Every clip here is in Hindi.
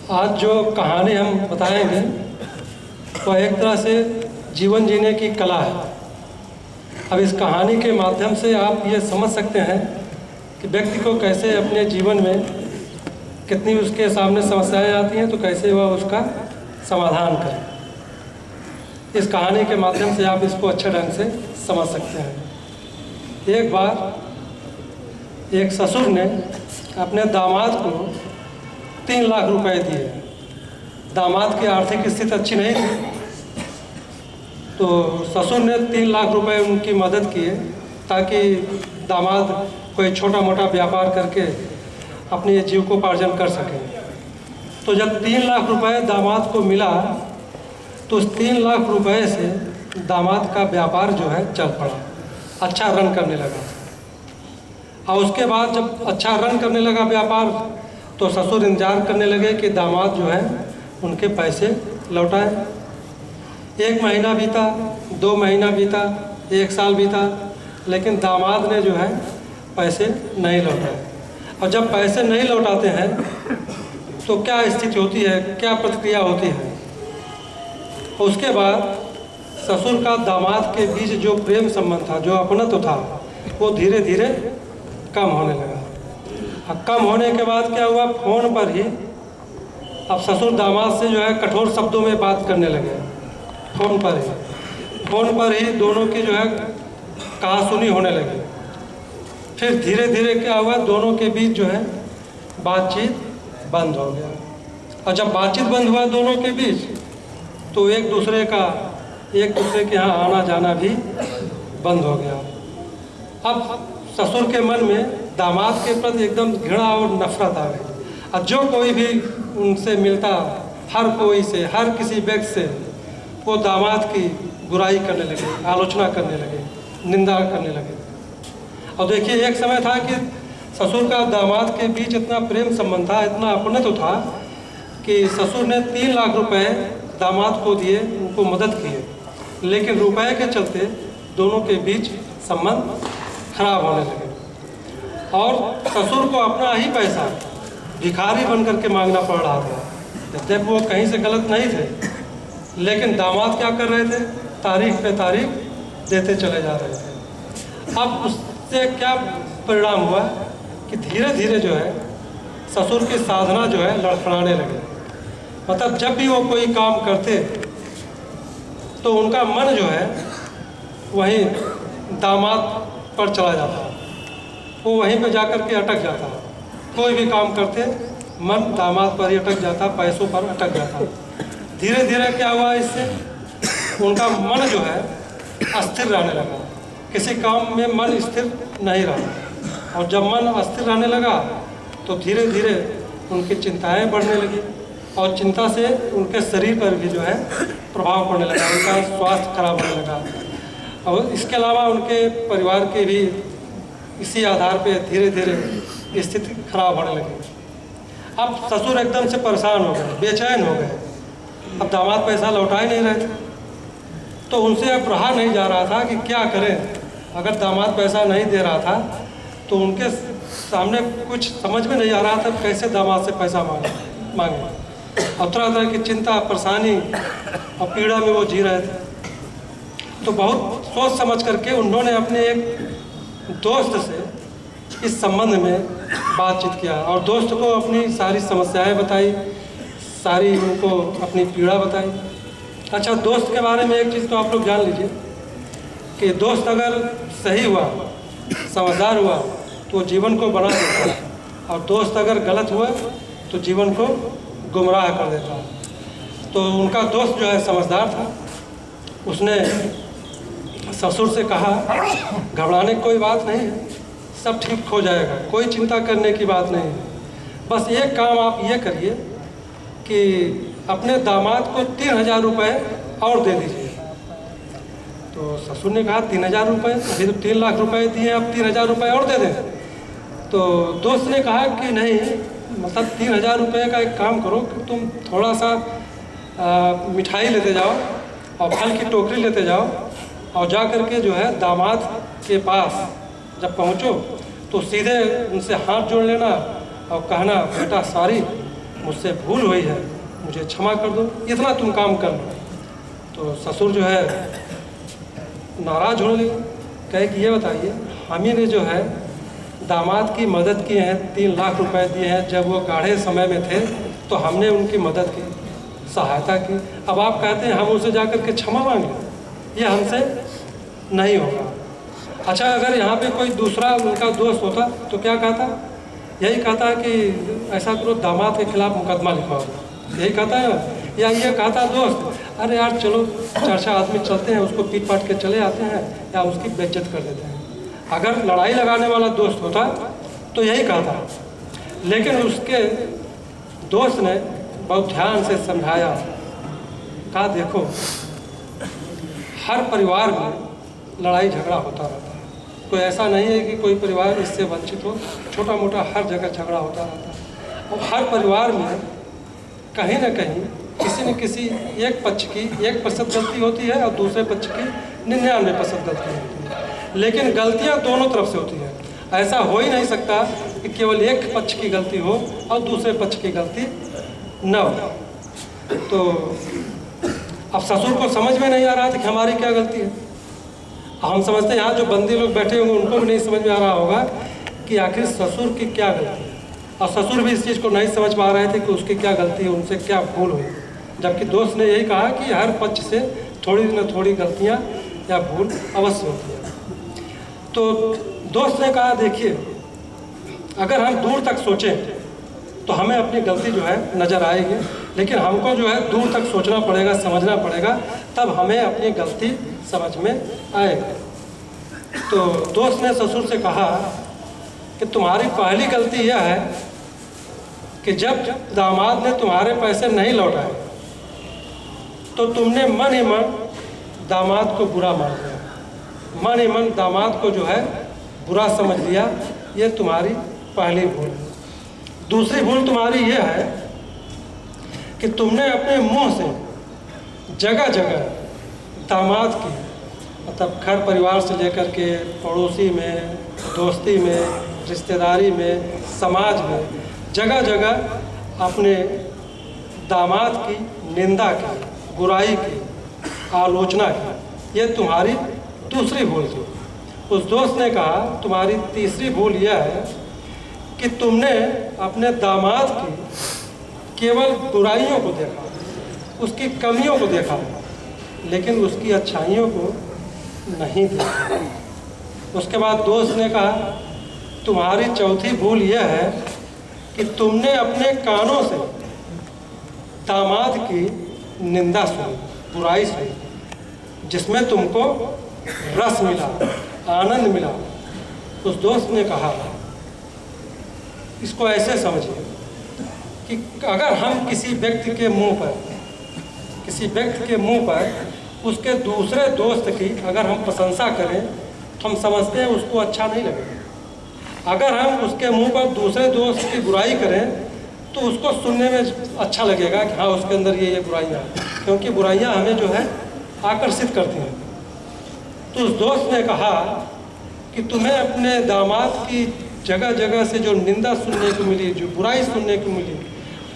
आज जो कहानी हम बताएंगे वह एक तरह से जीवन जीने की कला है। अब इस कहानी के माध्यम से आप ये समझ सकते हैं कि व्यक्ति को कैसे अपने जीवन में कितनी उसके सामने समस्याएं आती हैं तो कैसे वह उसका समाधान करे। इस कहानी के माध्यम से आप इसको अच्छे ढंग से समझ सकते हैं। एक बार एक ससुर ने अपने दामाद को 3 लाख रुपए दिए। दामाद की आर्थिक स्थिति अच्छी नहीं थी, तो ससुर ने 3 लाख रुपए उनकी मदद किए ताकि दामाद कोई छोटा मोटा व्यापार करके अपनी जीविकोपार्जन कर सके। तो जब 3 लाख रुपए दामाद को मिला तो उस 3 लाख रुपए से दामाद का व्यापार जो है चल पड़ा, अच्छा रन करने लगा। और उसके बाद जब अच्छा रन करने लगा व्यापार तो ससुर इंतजार करने लगे कि दामाद जो है उनके पैसे लौटाए। 1 महीना बीता, 2 महीना बीता, 1 साल बीता, लेकिन दामाद ने जो है पैसे नहीं लौटाए। और जब पैसे नहीं लौटाते हैं तो क्या स्थिति होती है, क्या प्रतिक्रिया होती है। उसके बाद ससुर का दामाद के बीच जो प्रेम संबंध था, जो अपनत्व था, वो धीरे धीरे कम होने लगा। कम होने के बाद क्या हुआ, फ़ोन पर ही अब ससुर दामाद से जो है कठोर शब्दों में बात करने लगे। फ़ोन पर ही दोनों की जो है कहा-सुनी होने लगी। फिर धीरे धीरे क्या हुआ, दोनों के बीच जो है बातचीत बंद हो गया। और जब बातचीत बंद हुआ दोनों के बीच तो एक दूसरे के यहाँ आना जाना भी बंद हो गया। अब ससुर के मन में दामाद के प्रति एकदम घृणा और नफरत आ गई। अब जो कोई भी उनसे मिलता, हर कोई से, हर किसी व्यक्ति से वो दामाद की बुराई करने लगे, आलोचना करने लगे, निंदा करने लगे। और देखिए, एक समय था कि ससुर का दामाद के बीच इतना प्रेम संबंध था, इतना अपनत्व था कि ससुर ने 3 लाख रुपए दामाद को दिए, उनको मदद किए, लेकिन रुपए के चलते दोनों के बीच संबंध खराब होने लगे। और ससुर को अपना ही पैसा भिखारी बन करके मांगना पड़ रहा था। जब वो कहीं से गलत नहीं थे, लेकिन दामाद क्या कर रहे थे, तारीख पे तारीख देते चले जा रहे थे। अब उससे क्या परिणाम हुआ कि धीरे धीरे जो है ससुर की साधना जो है लड़खड़ाने लगे। मतलब जब भी वो कोई काम करते तो उनका मन जो है वहीं दामाद पर चला जाता, वो वहीं पे जाकर के अटक जाता। कोई भी काम करते मन दामाद पर ही अटक जाता, पैसों पर अटक जाता। धीरे धीरे क्या हुआ, इससे उनका मन जो है अस्थिर रहने लगा। किसी काम में मन स्थिर नहीं रहा। और जब मन अस्थिर रहने लगा तो धीरे धीरे उनकी चिंताएं बढ़ने लगी और चिंता से उनके शरीर पर भी जो है प्रभाव पड़ने लगा, उनका स्वास्थ्य खराब होने लगा। और इसके अलावा उनके परिवार के भी इसी आधार पे धीरे धीरे स्थिति खराब होने लगी। अब ससुर एकदम से परेशान हो गए, बेचैन हो गए। अब दामाद पैसा लौटा ही नहीं रहे थे, तो उनसे अब रहा नहीं जा रहा था कि क्या करें। अगर दामाद पैसा नहीं दे रहा था तो उनके सामने कुछ समझ में नहीं आ रहा था कैसे दामाद से पैसा मांगे। और तरह तरह की चिंता, परेशानी और पीड़ा में वो जी रहे थे। तो बहुत सोच समझ करके उन्होंने अपने एक दोस्त से इस संबंध में बातचीत किया और दोस्त को अपनी सारी समस्याएं बताई, सारी उनको अपनी पीड़ा बताई। अच्छा, दोस्त के बारे में एक चीज़ तो आप लोग जान लीजिए कि दोस्त अगर सही हुआ, समझदार हुआ तो जीवन को बना देता है, और दोस्त अगर गलत हुआ तो जीवन को गुमराह कर देता है। तो उनका दोस्त जो है समझदार था। उसने ससुर से कहा, घबराने की कोई बात नहीं है, सब ठीक हो जाएगा, कोई चिंता करने की बात नहीं है। बस एक काम आप ये करिए कि अपने दामाद को 3000 रुपये और दे दीजिए। तो ससुर ने कहा, 3000 रुपये? अभी तो 3 लाख रुपए दिए, अब 3000 रुपये और दे दें? तो दोस्त ने कहा कि नहीं, मतलब 3000 रुपये का एक काम करो कि तुम थोड़ा सा मिठाई लेते जाओ और फल की टोकरी लेते जाओ और जा कर के जो है दामाद के पास जब पहुँचो तो सीधे उनसे हाथ जोड़ लेना और कहना, बेटा सॉरी, मुझसे भूल हुई है, मुझे क्षमा कर दो, इतना तुम काम कर लो। तो ससुर जो है नाराज़ होने लगे, कहे कि ये बताइए, हम ही ने जो है दामाद की मदद की है, 3 लाख रुपए दिए हैं, जब वो गाढ़े समय में थे तो हमने उनकी मदद की, सहायता की। अब आप कहते हैं हम उनसे जाकर के क्षमा मांगे, ये हमसे नहीं होगा। अच्छा, अगर यहाँ पे कोई दूसरा उनका दोस्त होता तो क्या कहता? यही कहता है कि ऐसा करो, दामाद के खिलाफ मुकदमा लिखवाओ, यही कहता है। या ये कहता दोस्त, अरे यार चलो 4 आदमी चलते हैं, उसको पीट पाट के चले आते हैं, या उसकी बेइज्जत कर देते हैं। अगर लड़ाई लगाने वाला दोस्त होता तो यही कहता, लेकिन उसके दोस्त ने बहुत ध्यान से समझाया, कहा देखो हर परिवार में लड़ाई झगड़ा होता रहता है, कोई ऐसा नहीं है कि कोई परिवार इससे वंचित हो, छोटा मोटा हर जगह झगड़ा होता रहता है। और हर परिवार में कहीं ना कहीं किसी न किसी एक पक्ष की 1% गलती होती है और दूसरे पक्ष की 99% गलती होती है, लेकिन गलतियां दोनों तरफ से होती हैं। ऐसा हो ही नहीं सकता कि केवल एक पक्ष की गलती हो और दूसरे पक्ष की गलती न हो। तो अब ससुर को समझ में नहीं आ रहा था कि हमारी क्या गलती है। हम समझते हैं यहाँ जो बंदी लोग बैठे होंगे उनको भी नहीं समझ में आ रहा होगा कि आखिर ससुर की क्या गलती है, और ससुर भी इस चीज़ को नहीं समझ पा रहे थे कि उसकी क्या गलती है, उनसे क्या भूल हुई। जबकि दोस्त ने यही कहा कि हर पक्ष से थोड़ी न थोड़ी गलतियाँ या भूल अवश्य होती है। तो दोस्त ने कहा देखिए, अगर हम दूर तक सोचें तो हमें अपनी गलती जो है नज़र आएगी, लेकिन हमको जो है दूर तक सोचना पड़ेगा, समझना पड़ेगा, तब हमें अपनी गलती समझ में आएगी। तो दोस्त ने ससुर से कहा कि तुम्हारी पहली गलती यह है कि जब दामाद ने तुम्हारे पैसे नहीं लौटाए तो तुमने मन ही मन दामाद को बुरा मान लिया, मन ही मन दामाद को जो है बुरा समझ लिया। ये तुम्हारी पहली भूल है। दूसरी भूल तुम्हारी यह है कि तुमने अपने मुंह से जगह जगह दामाद की, मतलब घर परिवार से लेकर के पड़ोसी में, दोस्ती में, रिश्तेदारी में, समाज में, जगह जगह अपने दामाद की निंदा की, बुराई की, आलोचना की। ये तुम्हारी दूसरी भूल थी। उस दोस्त ने कहा तुम्हारी तीसरी भूल यह है कि तुमने अपने दामाद की केवल बुराइयों को देखा, उसकी कमियों को देखा, लेकिन उसकी अच्छाइयों को नहीं देखा। उसके बाद दोस्त ने कहा तुम्हारी चौथी भूल यह है कि तुमने अपने कानों से दामाद की निंदा सुनी, बुराई सुनी, जिसमें तुमको रस मिला, आनंद मिला। उस दोस्त ने कहा इसको ऐसे समझिए कि अगर हम किसी व्यक्ति के मुंह पर उसके दूसरे दोस्त की अगर हम प्रशंसा करें तो हम समझते हैं उसको अच्छा नहीं लगेगा। अगर हम उसके मुंह पर दूसरे दोस्त की बुराई करें तो उसको सुनने में अच्छा लगेगा कि हाँ उसके अंदर ये बुराइयाँ हैं, क्योंकि बुराइयाँ हमें जो है आकर्षित करती हैं। तो उस दोस्त ने कहा कि तुम्हें अपने दामाद की जगह जगह से जो निंदा सुनने को मिली, जो बुराई सुनने को मिली,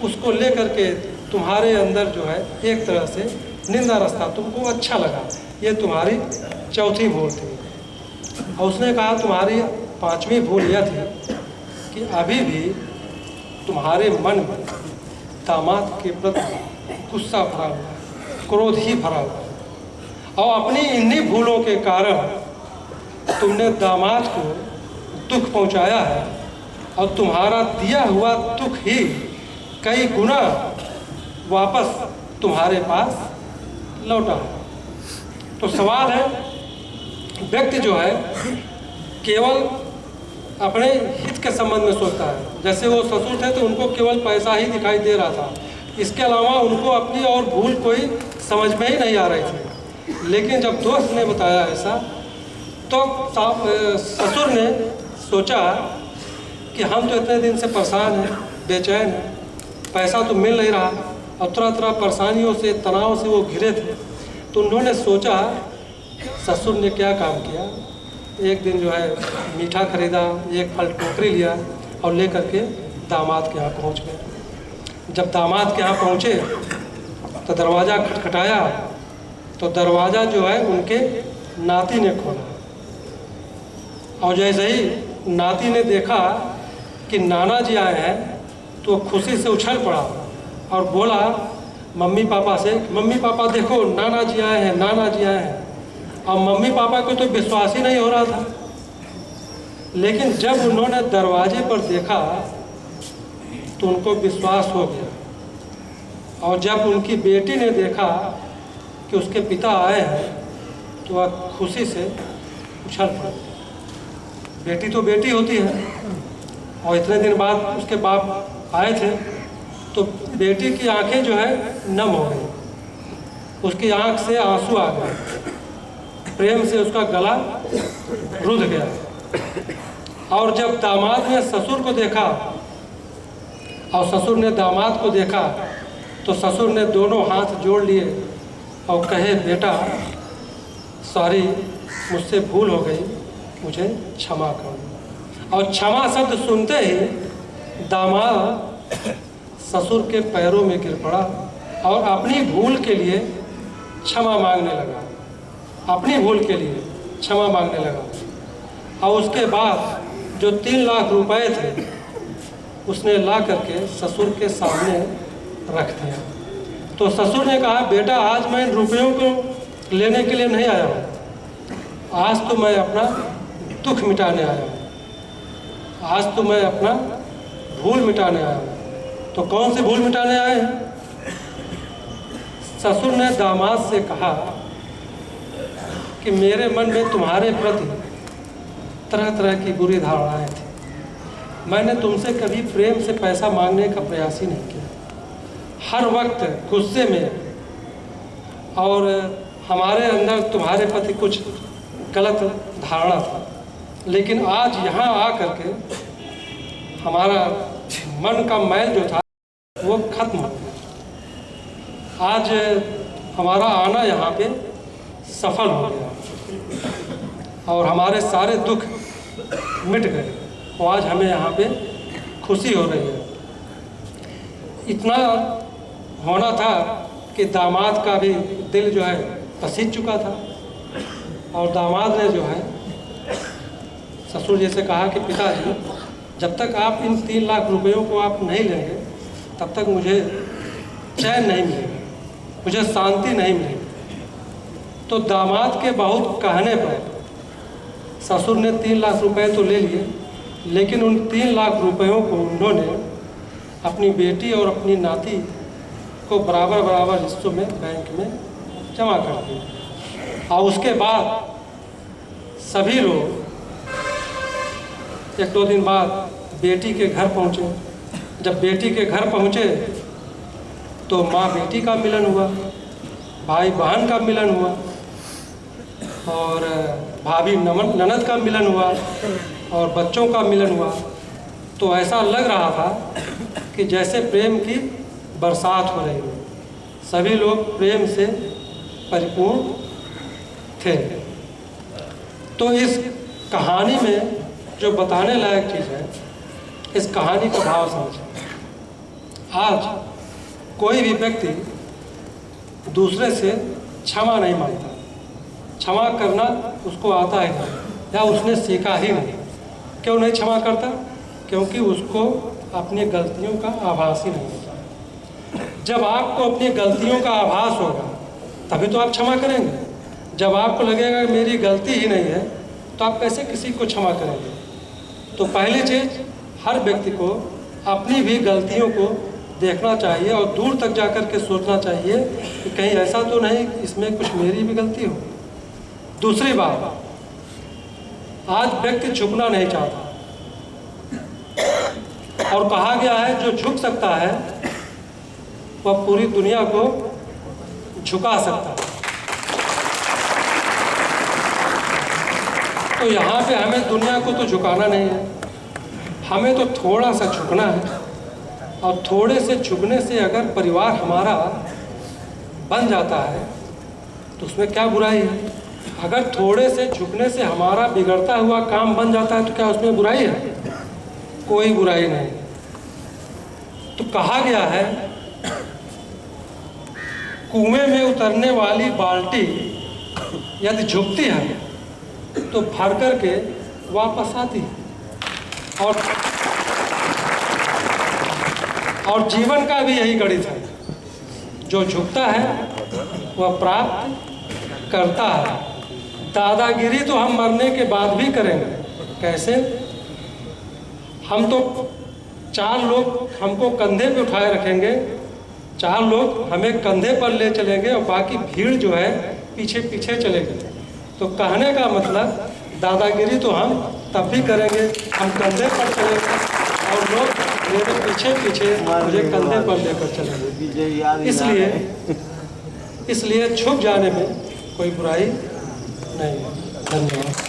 उसको लेकर के तुम्हारे अंदर जो है एक तरह से निंदा रास्ता तुमको अच्छा लगा। ये तुम्हारी चौथी भूल थी। और उसने कहा तुम्हारी पांचवी भूल यह थी कि अभी भी तुम्हारे मन में दामाद के प्रति गुस्सा भरा हुआ है, क्रोध ही भरा हुआ है, और अपनी इन्हीं भूलों के कारण तुमने दामाद को दुख पहुंचाया है, और तुम्हारा दिया हुआ दुख ही कई गुना वापस तुम्हारे पास लौटा है। तो सवाल है, व्यक्ति जो है केवल अपने हित के संबंध में सोचता है। जैसे वो ससुर थे तो उनको केवल पैसा ही दिखाई दे रहा था, इसके अलावा उनको अपनी और भूल कोई समझ में ही नहीं आ रही थी। लेकिन जब दोस्त ने बताया ऐसा तो ससुर ने सोचा कि हम तो इतने दिन से परेशान हैं, बेचैन हैं, पैसा तो मिल नहीं रहा, और तरह तरह परेशानियों से, तनाव से वो घिरे थे। तो उन्होंने सोचा, ससुर ने क्या काम किया, एक दिन जो है मीठा खरीदा, एक फल टोकरी लिया और लेकर के दामाद के यहाँ पहुँच गए। जब दामाद के यहाँ पहुँचे तो दरवाज़ा खटखटाया तो दरवाज़ा जो है उनके नाती ने खोला, और जैसे ही नाती ने देखा कि नाना जी आए हैं तो खुशी से उछल पड़ा और बोला मम्मी पापा से, मम्मी पापा देखो नाना जी आए हैं, नाना जी आए हैं। और मम्मी पापा को तो विश्वास ही नहीं हो रहा था, लेकिन जब उन्होंने दरवाजे पर देखा तो उनको विश्वास हो गया। और जब उनकी बेटी ने देखा कि उसके पिता आए हैं तो वह खुशी से उछल पड़ी। बेटी तो बेटी होती है, और इतने दिन बाद उसके बाप आए थे तो बेटी की आंखें जो है नम हो गई, उसकी आंख से आंसू आ गए, प्रेम से उसका गला रुध गया। और जब दामाद ने ससुर को देखा और ससुर ने दामाद को देखा तो ससुर ने दोनों हाथ जोड़ लिए और कहे बेटा सॉरी, मुझसे भूल हो गई, मुझे क्षमा करो। और क्षमा शब्द सुनते ही दामाद ससुर के पैरों में गिर पड़ा और अपनी भूल के लिए क्षमा मांगने लगा, अपनी भूल के लिए क्षमा मांगने लगा। और उसके बाद जो 3 लाख रुपए थे उसने ला करके ससुर के सामने रख दिया। तो ससुर ने कहा बेटा आज मैं इन रुपयों को लेने के लिए नहीं आया हूँ, आज तो मैं अपना दुख मिटाने आया हूँ, आज तो मैं अपना भूल मिटाने आया हूँ। तो कौन सी भूल मिटाने आए हैं? ससुर ने दामाद से कहा कि मेरे मन में तुम्हारे प्रति तरह तरह की बुरी धारणाएं थी, मैंने तुमसे कभी प्रेम से पैसा मांगने का प्रयास ही नहीं किया, हर वक्त गुस्से में, और हमारे अंदर तुम्हारे प्रति कुछ गलत धारणा था। लेकिन आज यहाँ आ करके हमारा मन का मैल जो था वो खत्म हो गया, आज हमारा आना यहाँ पे सफल हो गया और हमारे सारे दुख मिट गए, और आज हमें यहाँ पे खुशी हो रही है। इतना होना था कि दामाद का भी दिल जो है पसीज चुका था, और दामाद ने जो है ससुर जी से कहा कि पिताजी जब तक आप इन 3 लाख रुपयों को आप नहीं लेंगे तब तक मुझे चैन नहीं मिलेगा, मुझे शांति नहीं मिलेगी। तो दामाद के बहुत कहने पर ससुर ने 3 लाख रुपए तो ले लिए, लेकिन उन 3 लाख रुपयों को उन्होंने अपनी बेटी और अपनी नाती को बराबर बराबर हिस्सों में बैंक में जमा कर दिया। और उसके बाद सभी लोग 1-2 दिन बाद बेटी के घर पहुँचे। जब बेटी के घर पहुँचे तो माँ बेटी का मिलन हुआ, भाई बहन का मिलन हुआ, और भाभी ननद का मिलन हुआ, और बच्चों का मिलन हुआ। तो ऐसा लग रहा था कि जैसे प्रेम की बरसात हो रही हो, सभी लोग प्रेम से परिपूर्ण थे। तो इस कहानी में जो बताने लायक चीज़ है, इस कहानी का भाव समझें। आज कोई भी व्यक्ति दूसरे से क्षमा नहीं मांगता, क्षमा करना उसको आता है नहीं, या उसने सीखा ही नहीं। क्यों नहीं क्षमा करता? क्योंकि उसको अपनी गलतियों का आभास ही नहीं होता। जब आपको अपनी गलतियों का आभास होगा तभी तो आप क्षमा करेंगे। जब आपको लगेगा कि मेरी गलती ही नहीं है तो आप कैसे किसी को क्षमा करेंगे? तो पहली चीज़, हर व्यक्ति को अपनी भी गलतियों को देखना चाहिए और दूर तक जाकर के सोचना चाहिए कि कहीं ऐसा तो नहीं इसमें कुछ मेरी भी गलती हो। दूसरी बात, आज व्यक्ति झुकना नहीं चाहता, और कहा गया है जो झुक सकता है वह पूरी दुनिया को झुका सकता है। तो यहाँ पे हमें दुनिया को तो झुकाना नहीं है, हमें तो थोड़ा सा झुकना है। और थोड़े से झुकने से अगर परिवार हमारा बन जाता है तो उसमें क्या बुराई है? अगर थोड़े से झुकने से हमारा बिगड़ता हुआ काम बन जाता है तो क्या उसमें बुराई है? कोई बुराई नहीं। तो कहा गया है कुएं में उतरने वाली बाल्टी यदि झुकती है तो भर करके वापस आती है। और जीवन का भी यही गणित है, जो झुकता है वह प्राप्त करता है। दादागिरी तो हम मरने के बाद भी करेंगे। कैसे? हम तो 4 लोग हमको कंधे पे उठाए रखेंगे, 4 लोग हमें कंधे पर ले चलेंगे और बाकी भीड़ जो है पीछे पीछे चलेगी। तो कहने का मतलब दादागिरी तो हम तब भी करेंगे, हम कंधे पर चलेंगे और लोग मेरे पीछे पीछे मुझे कंधे पर लेकर चलेंगे। इसलिए छुप जाने में कोई बुराई नहीं है। धन्यवाद।